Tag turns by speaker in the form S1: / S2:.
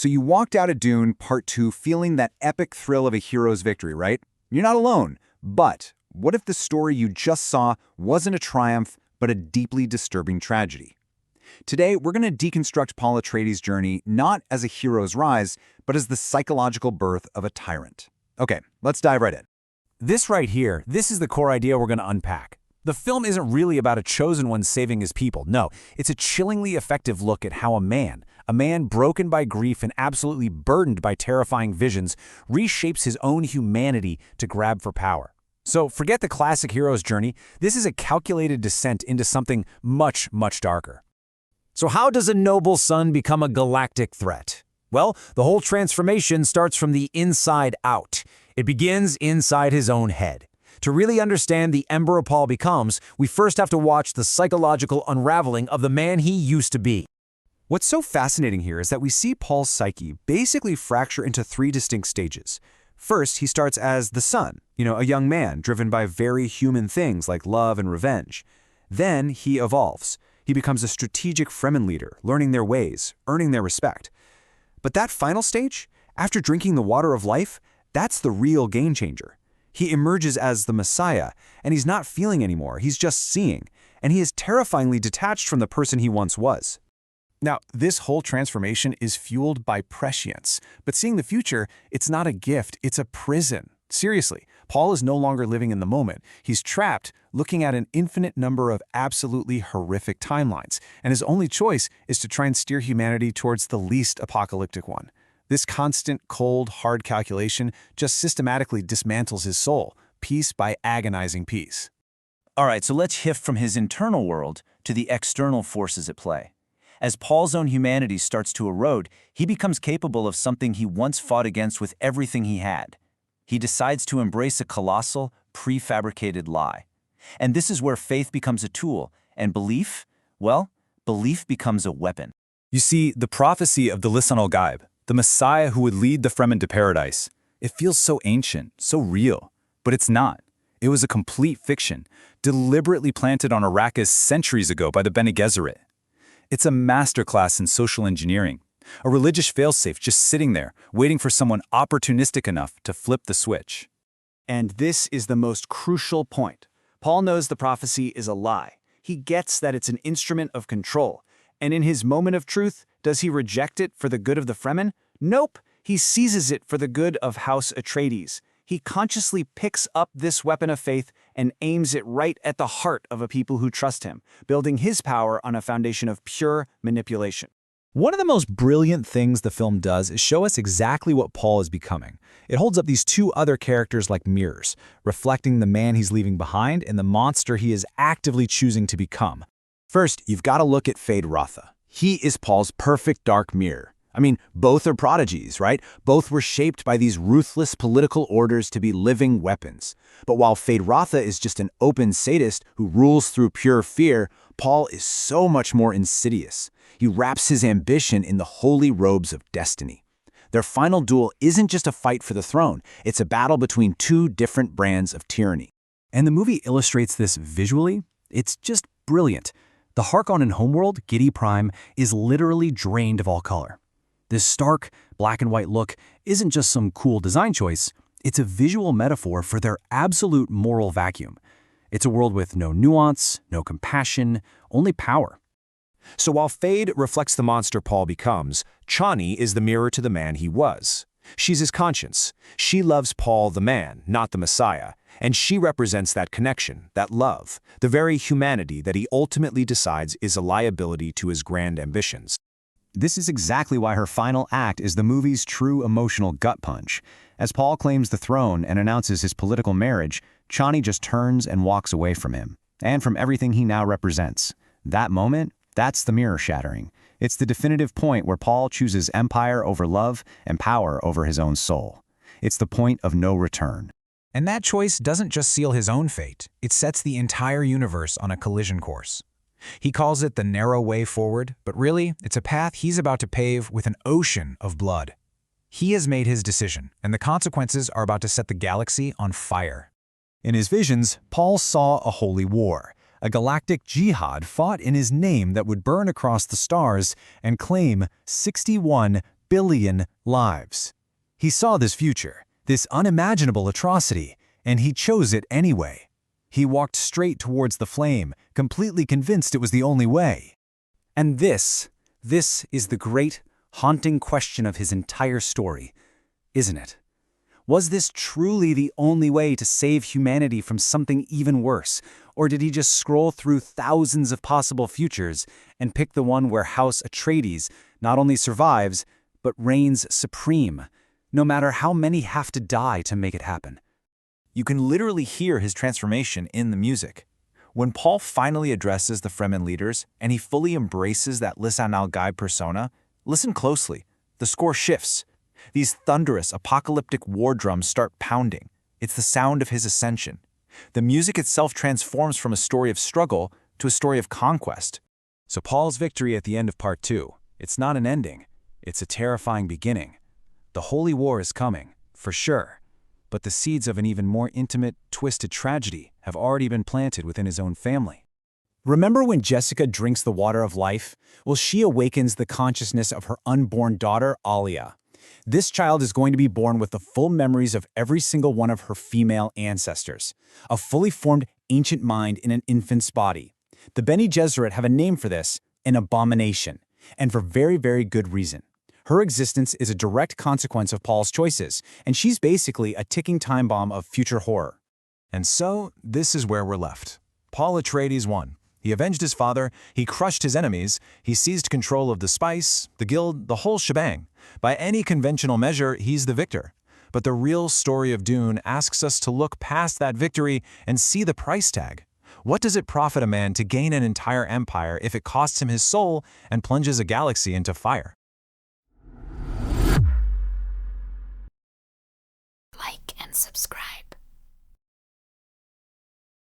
S1: So you walked out of Dune Part 2 feeling that epic thrill of a hero's victory, right? You're not alone. But what if the story you just saw wasn't a triumph, but a deeply disturbing tragedy? Today, we're going to deconstruct Paul Atreides' journey not as a hero's rise, but as the psychological birth of a tyrant. Okay, let's dive right in.
S2: This right here, this is the core idea we're going to unpack. The film isn't really about a chosen one saving his people. No, it's a chillingly effective look at how a man broken by grief and absolutely burdened by terrifying visions, reshapes his own humanity to grab for power. So forget the classic hero's journey. This is a calculated descent into something much, much darker. So how does a noble son become a galactic threat? Well, the whole transformation starts from the inside out. It begins inside his own head. To really understand the emperor Paul becomes, we first have to watch the psychological unraveling of the man he used to be.
S1: What's so fascinating here is that we see Paul's psyche basically fracture into three distinct stages. First, he starts as the son, a young man driven by very human things like love and revenge. Then he evolves. He becomes a strategic Fremen leader, learning their ways, earning their respect. But that final stage, after drinking the water of life, that's the real game changer. He emerges as the Messiah, and he's not feeling anymore, he's just seeing, and he is terrifyingly detached from the person he once was.
S3: Now, this whole transformation is fueled by prescience, but seeing the future, it's not a gift, it's a prison. Seriously, Paul is no longer living in the moment. He's trapped, looking at an infinite number of absolutely horrific timelines, and his only choice is to try and steer humanity towards the least apocalyptic one. This constant, cold, hard calculation just systematically dismantles his soul, piece by agonizing piece.
S4: All right, so let's shift from his internal world to the external forces at play. As Paul's own humanity starts to erode, he becomes capable of something he once fought against with everything he had. He decides to embrace a colossal, prefabricated lie. And this is where faith becomes a tool, and belief, well, belief becomes a weapon.
S2: You see, the prophecy of the Lisan al-Gaib, the Messiah who would lead the Fremen to paradise, it feels so ancient, so real, but it's not. It was a complete fiction, deliberately planted on Arrakis centuries ago by the Bene Gesserit. It's a masterclass in social engineering, a religious failsafe just sitting there, waiting for someone opportunistic enough to flip the switch.
S5: And this is the most crucial point. Paul knows the prophecy is a lie. He gets that it's an instrument of control. And in his moment of truth, does he reject it for the good of the Fremen? Nope. He seizes it for the good of House Atreides. He consciously picks up this weapon of faith and aims it right at the heart of a people who trust him, building his power on a foundation of pure manipulation.
S2: One of the most brilliant things the film does is show us exactly what Paul is becoming. It holds up these two other characters like mirrors, reflecting the man he's leaving behind and the monster he is actively choosing to become.
S1: First, you've got to look at Feyd-Rautha. He is Paul's perfect dark mirror. I mean, both are prodigies, right? Both were shaped by these ruthless political orders to be living weapons. But while Feyd-Rautha is just an open sadist who rules through pure fear, Paul is so much more insidious. He wraps his ambition in the holy robes of destiny. Their final duel isn't just a fight for the throne, it's a battle between two different brands of tyranny.
S2: And the movie illustrates this visually. It's just brilliant. The Harkonnen homeworld, Giedi Prime, is literally drained of all color. This stark, black and white look isn't just some cool design choice, it's a visual metaphor for their absolute moral vacuum. It's a world with no nuance, no compassion, only power.
S6: So while Feyd reflects the monster Paul becomes, Chani is the mirror to the man he was. She's his conscience. She loves Paul the man, not the Messiah, and she represents that connection, that love, the very humanity that he ultimately decides is a liability to his grand ambitions.
S7: This is exactly why her final act is the movie's true emotional gut punch. As Paul claims the throne and announces his political marriage, Chani just turns and walks away from him, and from everything he now represents. That moment, that's the mirror shattering. It's the definitive point where Paul chooses empire over love and power over his own soul. It's the point of no return.
S8: And that choice doesn't just seal his own fate, it sets the entire universe on a collision course. He calls it the narrow way forward, but really, it's a path he's about to pave with an ocean of blood. He has made his decision, and the consequences are about to set the galaxy on fire.
S2: In his visions, Paul saw a holy war, a galactic jihad fought in his name that would burn across the stars and claim 61
S7: billion lives. He saw this future, this unimaginable atrocity, and he chose it anyway. He walked straight towards the flame, completely convinced it was the only way.
S2: And this is the great, haunting question of his entire story, isn't it? Was this truly the only way to save humanity from something even worse, or did he just scroll through thousands of possible futures and pick the one where House Atreides not only survives, but reigns supreme, no matter how many have to die to make it happen?
S4: You can literally hear his transformation in the music. When Paul finally addresses the Fremen leaders and he fully embraces that Lisan al-Gaib persona, listen closely. The score shifts. These thunderous, apocalyptic war drums start pounding. It's the sound of his ascension. The music itself transforms from a story of struggle to a story of conquest.
S2: So Paul's victory at the end of Part 2, it's not an ending, it's a terrifying beginning. The Holy War is coming, for sure, but the seeds of an even more intimate, twisted tragedy have already been planted within his own family.
S5: Remember when Jessica drinks the water of life? Well, she awakens the consciousness of her unborn daughter, Alia. This child is going to be born with the full memories of every single one of her female ancestors, a fully formed ancient mind in an infant's body. The Bene Gesserit have a name for this, an abomination, and for very, very good reason. Her existence is a direct consequence of Paul's choices, and she's basically a ticking time bomb of future horror.
S6: And so, this is where we're left. Paul Atreides won. He avenged his father, he crushed his enemies, he seized control of the spice, the guild, the whole shebang. By any conventional measure, he's the victor. But the real story of Dune asks us to look past that victory and see the price tag. What does it profit a man to gain an entire empire if it costs him his soul and plunges a galaxy into fire?
S9: Like and subscribe.